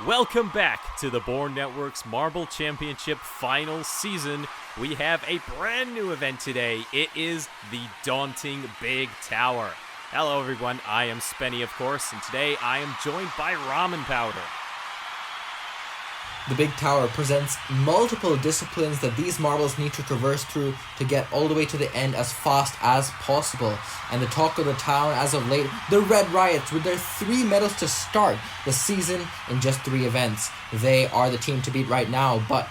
Welcome back to the Bourne Network's Marble Championship final season. We have a brand new event today. It is the daunting Beeg Tower. Hello everyone, I am Spenny of course, and today I am joined by Ramen Powder. The Beeg Tower presents multiple disciplines that these marbles need to traverse through to get all the way to the end as fast as possible. And the talk of the town as of late, the Red Riots, with their 3 medals to start the season in just 3 events. They are the team to beat right now, but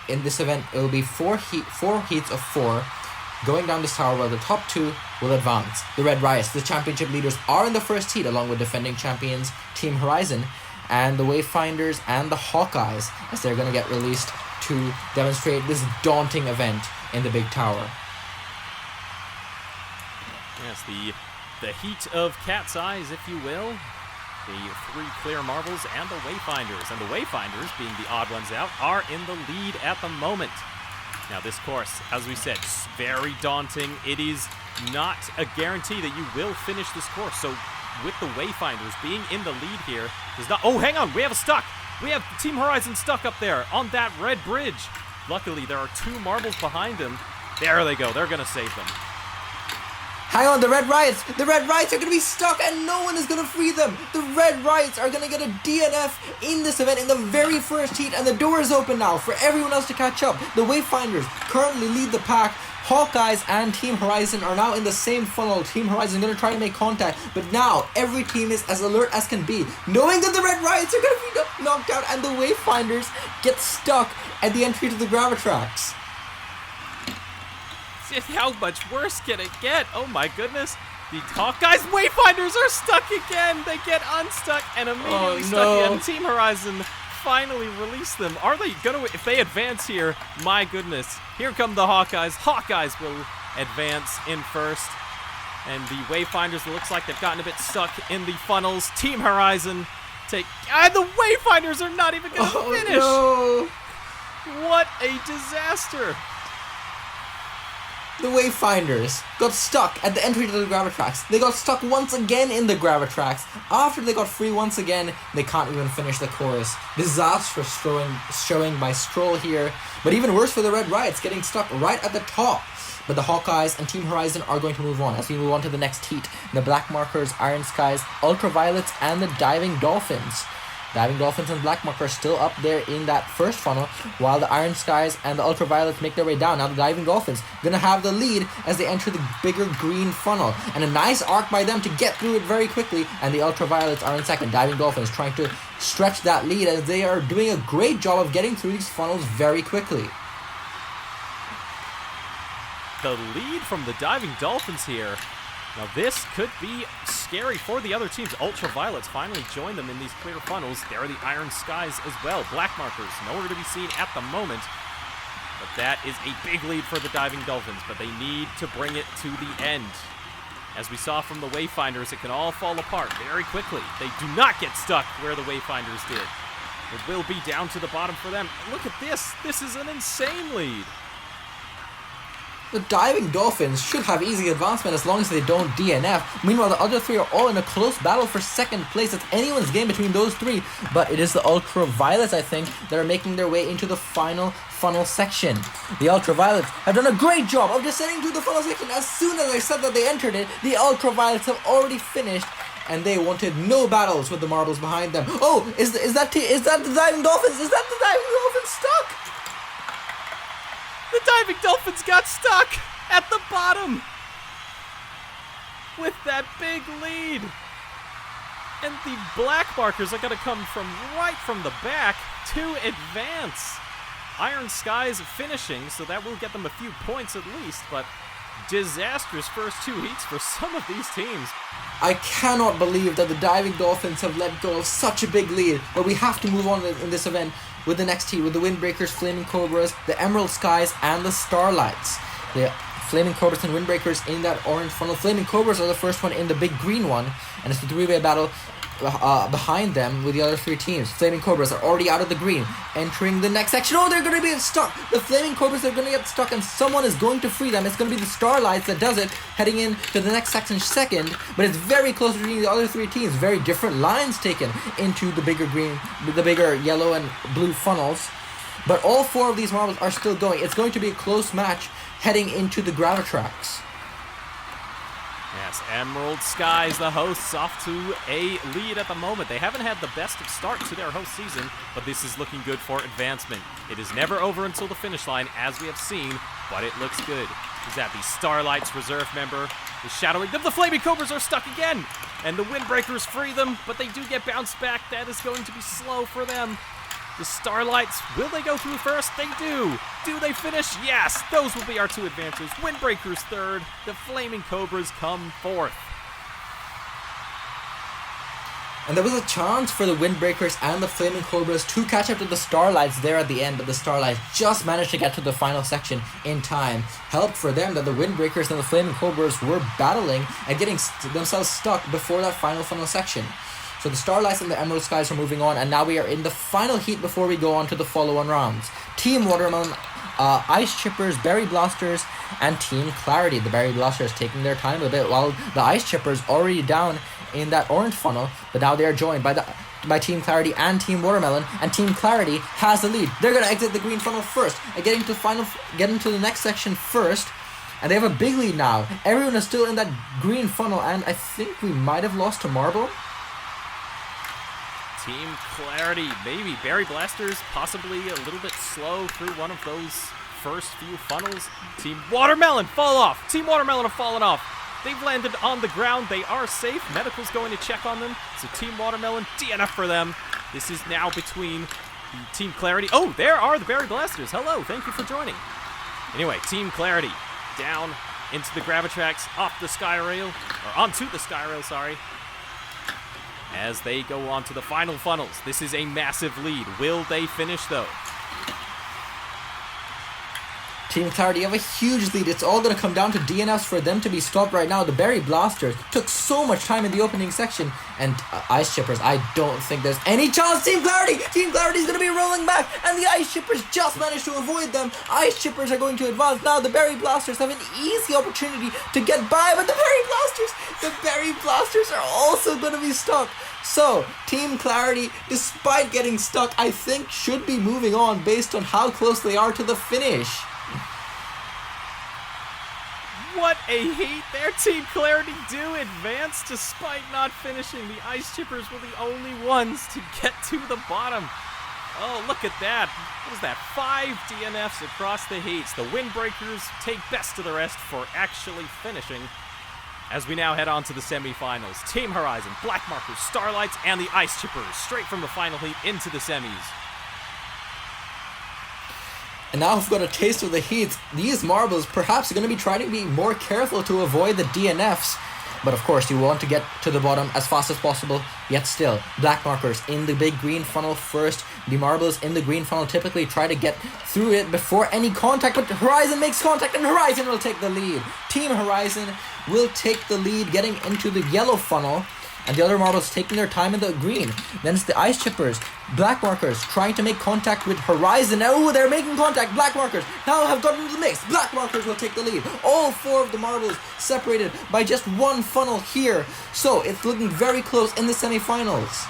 in this event it will be 4 heats of 4 going down this tower, where the top 2 will advance. The Red Riots, the championship leaders, are in the first heat along with defending champions Team Horizon, and the Wayfinders and the Hawkeyes, as they're going to get released to demonstrate this daunting event in the Beeg Tower. Yes, the heat of cat's eyes, if you will. The 3 clear marbles and the Wayfinders. And the Wayfinders, being the odd ones out, are in the lead at the moment. Now this course, as we said, is very daunting. It is not a guarantee that you will finish this course, so with the Wayfinders being in the lead here, does not... Oh, hang on, we have a stuck! We have Team Horizon stuck up there on that red bridge. Luckily, there are 2 marbles behind them. There they go, they're gonna save them. Hang on, the Red Riots are going to be stuck and no one is going to free them. The Red Riots are going to get a DNF in this event in the very first heat, and the door is open now for everyone else to catch up. The Wayfinders currently lead the pack. Hawkeyes and Team Horizon are now in the same funnel. Team Horizon is going to try to make contact, but now every team is as alert as can be, knowing that the Red Riots are going to be knocked out and the Wayfinders get stuck at the entry to the gravitrax. How much worse can it get? Oh my goodness. The Hawkeyes Wayfinders are stuck again. They get unstuck and immediately stuck again. Team Horizon finally release them. Are they gonna, if they advance here, my goodness. Here come the Hawkeyes. Hawkeyes will advance in first. And the Wayfinders, it looks like they've gotten a bit stuck in the funnels. Team Horizon take, and the Wayfinders are not even gonna finish. No. What a disaster. The Wayfinders got stuck at the entry to the gravitrax. They got stuck once again in the gravitrax. After they got free once again, they can't even finish the course. Disastrous showing by Stroll here. But even worse for the Red Riots, getting stuck right at the top. But the Hawkeyes and Team Horizon are going to move on as we move on to the next heat. The Black Markers, Iron Skies, Ultraviolets, and the Diving Dolphins. Diving Dolphins and Black Marker are still up there in that first funnel, while the Iron Skies and the Ultraviolets make their way down. Now the Diving Dolphins going to have the lead as they enter the bigger green funnel. And a nice arc by them to get through it very quickly, and the Ultraviolets are in second. Diving Dolphins trying to stretch that lead as they are doing a great job of getting through these funnels very quickly. The lead from the Diving Dolphins here. Now this could be scary for the other teams. Ultraviolets finally join them in these clear funnels. There are the Iron Skies as well. Black Markers, nowhere to be seen at the moment. But that is a big lead for the Diving Dolphins, but they need to bring it to the end. As we saw from the Wayfinders, it can all fall apart very quickly. They do not get stuck where the Wayfinders did. It will be down to the bottom for them. Look at this. This is an insane lead. The Diving Dolphins should have easy advancement as long as they don't DNF. Meanwhile, the other 3 are all in a close battle for second place. It's anyone's game between those 3. But it is the Ultraviolets, I think, that are making their way into the final funnel section. The Ultraviolets have done a great job of descending to the funnel section. As soon as I said that they entered it, the Ultraviolets have already finished, and they wanted no battles with the marbles behind them. Oh, is that the Diving Dolphins? Is that the Diving Dolphins stuck? The Diving Dolphins got stuck at the bottom with that big lead. And the Black Markers are going to come from right from the back to advance. Iron Skies finishing, so that will get them a few points at least, but disastrous first 2 heats for some of these teams. I cannot believe that the Diving Dolphins have let go of such a big lead, but we have to move on in this event with the next heat, with the Windbreakers, Flaming Cobras, the Emerald Skies, and the Starlights. The Flaming Cobras and Windbreakers in that orange funnel. Flaming Cobras are the first one in the big green one, and it's the 3-way battle. behind them with the other 3 teams. Flaming Cobras are already out of the green, entering the next section. Oh, they're going to be stuck. The Flaming Cobras are going to get stuck, and someone is going to free them. It's going to be the Starlights that does it, heading into the next section second. But it's very close between the other 3 teams. Very different lines taken into the bigger yellow and blue funnels. But all 4 of these marbles are still going. It's going to be a close match heading into the gravitrax. Yes, Emerald Skies, the hosts, off to a lead at the moment. They haven't had the best of start to their host season, but this is looking good for advancement. It is never over until the finish line, as we have seen, but it looks good. Is that the Starlights reserve member is shadowing them? The Flaming Cobras are stuck again, and the Windbreakers free them, but they do get bounced back. That is going to be slow for them. The Starlights, will they go through first? They do. Do they finish? Yes. Those will be our 2 advances. Windbreakers third. The Flaming Cobras come fourth. And there was a chance for the Windbreakers and the Flaming Cobras to catch up to the Starlights there at the end, but the Starlights just managed to get to the final section in time. Helped for them that the Windbreakers and the Flaming Cobras were battling and getting themselves stuck before that final section. So the Starlights and the Emerald Skies are moving on, and now we are in the final heat before we go on to the follow-on rounds. Team Watermelon, Ice Chippers, Berry Blasters, and Team Clarity. The Berry Blasters taking their time a bit, while the Ice Chippers already down in that orange funnel, but now they are joined by Team Clarity and Team Watermelon, and Team Clarity has the lead. They're going to exit the green funnel first and get into the next section first, and they have a big lead now. Everyone is still in that green funnel, and I think we might have lost to Marble. Team Clarity, maybe. Berry Blasters possibly a little bit slow through one of those first few funnels. Team Watermelon fall off. Team Watermelon have fallen off. They've landed on the ground. They are safe. Medical's going to check on them. So Team Watermelon, DNF for them. This is now between Team Clarity. Oh, there are the Berry Blasters. Hello, thank you for joining. Anyway, Team Clarity down into the gravitrax, off the sky rail, or onto the sky rail, sorry. As they go on to the final funnels. This is a massive lead. Will they finish, though? Team Clarity have a huge lead. It's all going to come down to DNFs for them to be stopped right now. The Berry Blasters took so much time in the opening section. And Ice Chippers, I don't think there's any chance. Team Clarity is going to be rolling back. And the Ice Chippers just managed to avoid them. Ice Chippers are going to advance. Now the Berry Blasters have an easy opportunity to get by. But the Berry Blasters are also going to be stuck. So, Team Clarity, despite getting stuck, I think should be moving on based on how close they are to the finish. What a heat there. Team Clarity do advance despite not finishing. The Ice Chippers were the only ones to get to the bottom. Oh, look at that. What was that? 5 DNFs across the heats. The Windbreakers take best of the rest for actually finishing. As we now head on to the semifinals. Team Horizon, Black Markers, Starlights, and the Ice Chippers straight from the final heat into the semis. And now we've got a taste of the heats. These marbles perhaps are going to be trying to be more careful to avoid the DNFs. But of course, you want to get to the bottom as fast as possible. Yet still, Black Markers in the big green funnel first. The marbles in the green funnel typically try to get through it before any contact. But Horizon makes contact, and Horizon will take the lead. Team Horizon will take the lead, getting into the yellow funnel. And the other marbles taking their time in the green. Then it's the Ice Chippers, Black Markers trying to make contact with Horizon. Oh, they're making contact. Black Markers now have gotten into the mix. Black Markers will take the lead. All 4 of the marbles separated by just one funnel here. So it's looking very close in the semifinals.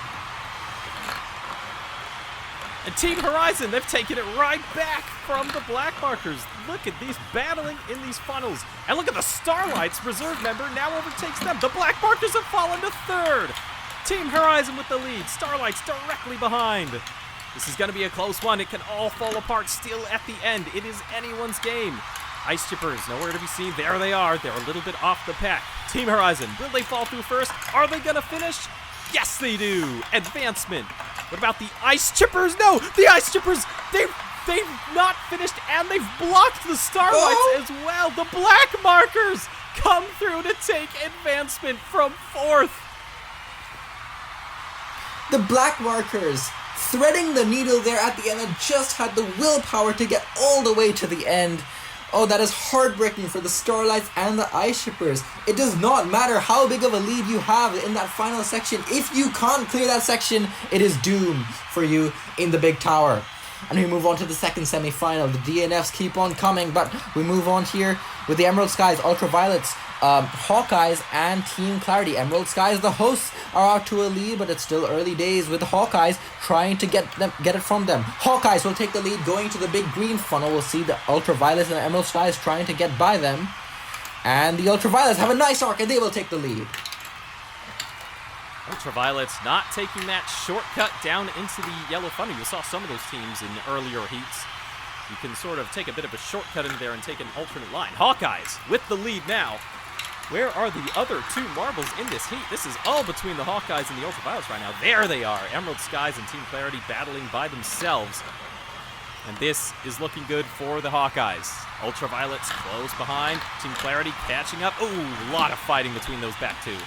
And Team Horizon, they've taken it right back from the Black Markers. Look at these battling in these funnels. And look at the Starlights reserve member now overtakes them. The Black Markers have fallen to third. Team Horizon with the lead. Starlights directly behind. This is going to be a close one. It can all fall apart still at the end. It is anyone's game. Ice Chippers, nowhere to be seen. There they are. They're a little bit off the pack. Team Horizon, will they fall through first? Are they going to finish? Yes, they do. Advancement. What about the Ice Chippers? No, the Ice Chippers, they've not finished, and they've blocked the Starlights as well. The Black Markers come through to take advancement from 4th. The Black Markers threading the needle there at the end and just had the willpower to get all the way to the end. Oh, that is heartbreaking for the Starlights and the Ice Shippers. It does not matter how big of a lead you have in that final section. If you can't clear that section, it is doom for you in the Beeg Tower. And we move on to the second semi-final. The DNFs keep on coming, but we move on here with the Emerald Skies, Ultraviolets, Hawkeyes, and Team Clarity. Emerald Skies, the hosts, are out to a lead, but it's still early days with the Hawkeyes trying to get it from them. Hawkeyes will take the lead going to the big green funnel. We'll see the Ultraviolets and the Emerald Skies trying to get by them. And the Ultraviolets have a nice arc, and they will take the lead. Ultraviolets not taking that shortcut down into the yellow funnel. You saw some of those teams in earlier heats. You can sort of take a bit of a shortcut in there and take an alternate line. Hawkeyes with the lead now. Where are the other two marbles in this heat? This is all between the Hawkeyes and the Ultraviolets right now. There they are. Emerald Skies and Team Clarity battling by themselves. And this is looking good for the Hawkeyes. Ultraviolets close behind. Team Clarity catching up. Ooh, a lot of fighting between those back two.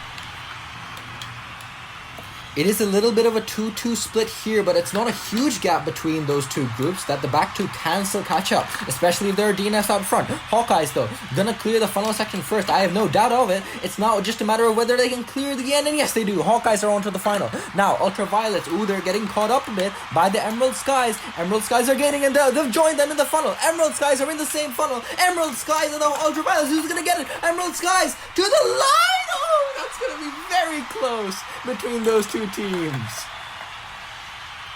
It is a little bit of a 2-2 split here, but it's not a huge gap between those two groups that the back two can still catch up, especially if there are DNFs out front. Hawkeyes, though, gonna clear the funnel section first. I have no doubt of it. It's now just a matter of whether they can clear the end, and yes, they do. Hawkeyes are on to the final. Now, Ultraviolets, ooh, they're getting caught up a bit by the Emerald Skies. Emerald Skies are gaining, and they've joined them in the funnel. Emerald Skies are in the same funnel. Emerald Skies and the Ultraviolets, who's gonna get it? Emerald Skies to the line! Oh, that's gonna be very close between those two teams.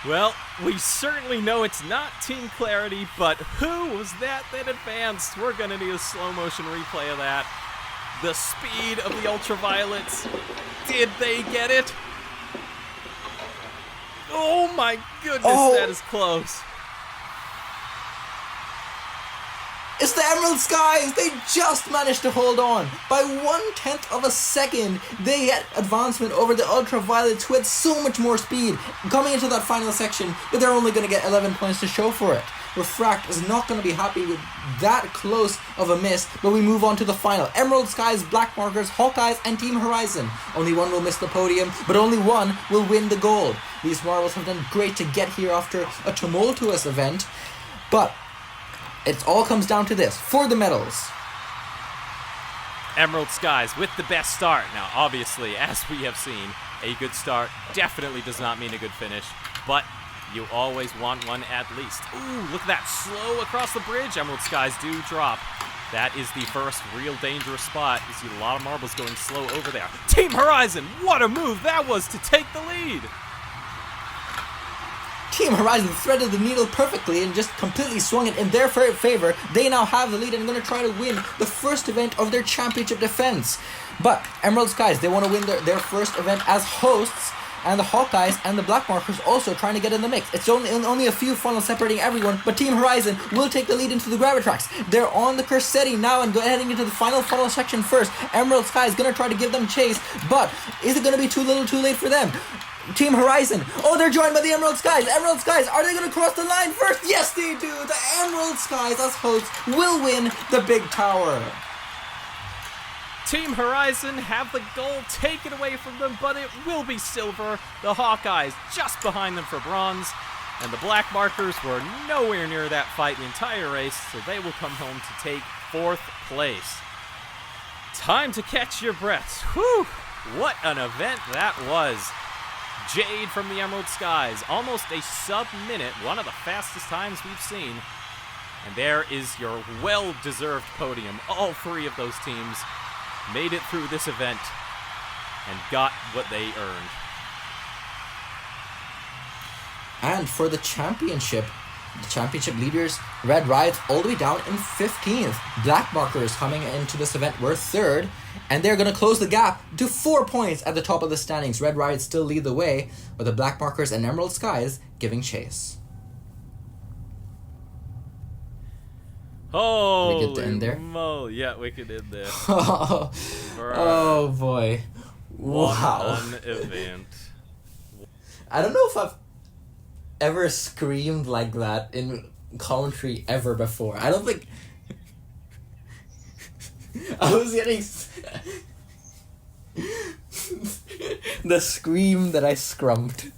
Well, we certainly know it's not Team Clarity, but who was that advanced? We're going to need a slow motion replay of that. The speed of the Ultraviolets. Did they get it? Oh my goodness, that is close. It's the Emerald Skies! They just managed to hold on. By 1/10 of a second, they had advancement over the Ultraviolets, who had so much more speed coming into that final section, but they're only going to get 11 points to show for it. Refract is not going to be happy with that close of a miss, but we move on to the final. Emerald Skies, Black Markers, Hawkeyes, and Team Horizon. Only one will miss the podium, but only one will win the gold. These marbles have done great to get here after a tumultuous event, but it all comes down to this. For the medals, Emerald Skies with the best start. Now, obviously, as we have seen, a good start definitely does not mean a good finish, but you always want one at least. Ooh, look at that. Slow across the bridge. Emerald Skies do drop. That is the first real dangerous spot. You see a lot of marbles going slow over there. Team Horizon, what a move that was to take the lead. Team Horizon threaded the needle perfectly and just completely swung it in their favor. They now have the lead and are going to try to win the first event of their championship defense. But Emerald Skies, they want to win their first event as hosts, and the Hawkeyes and the Black Markers also trying to get in the mix. It's only a few funnels separating everyone, but Team Horizon will take the lead into the gravitrax. They're on the Corsetti now and heading into the final funnel section first. Emerald Skies going to try to give them chase, but is it going to be too little too late for them? Team Horizon, oh, they're joined by the Emerald Skies. Emerald Skies, are they going to cross the line first? Yes, they do. The Emerald Skies, as hosts, will win the Beeg Tower. Team Horizon have the gold taken away from them, but it will be silver. The Hawkeyes just behind them for bronze, and the Black Markers were nowhere near that fight the entire race, so they will come home to take 4th place. Time to catch your breaths. Whew, what an event that was. Jade from the Emerald Skies, almost a sub-minute, one of the fastest times we've seen. And there is your well-deserved podium. All three of those teams made it through this event and got what they earned. And for the championship leaders, Red Riots all the way down in 15th. Black Markers coming into this event were 3rd, and they're going to close the gap to 4 points at the top of the standings. Red Riots still lead the way, with the Black Markers and Emerald Skies giving chase. Oh, we get to end there? Yeah, we could end there. Oh boy. Wow. What an event. I don't know if I've ever screamed like that in commentary ever before. I don't think... I was getting... the scream that I scrumped.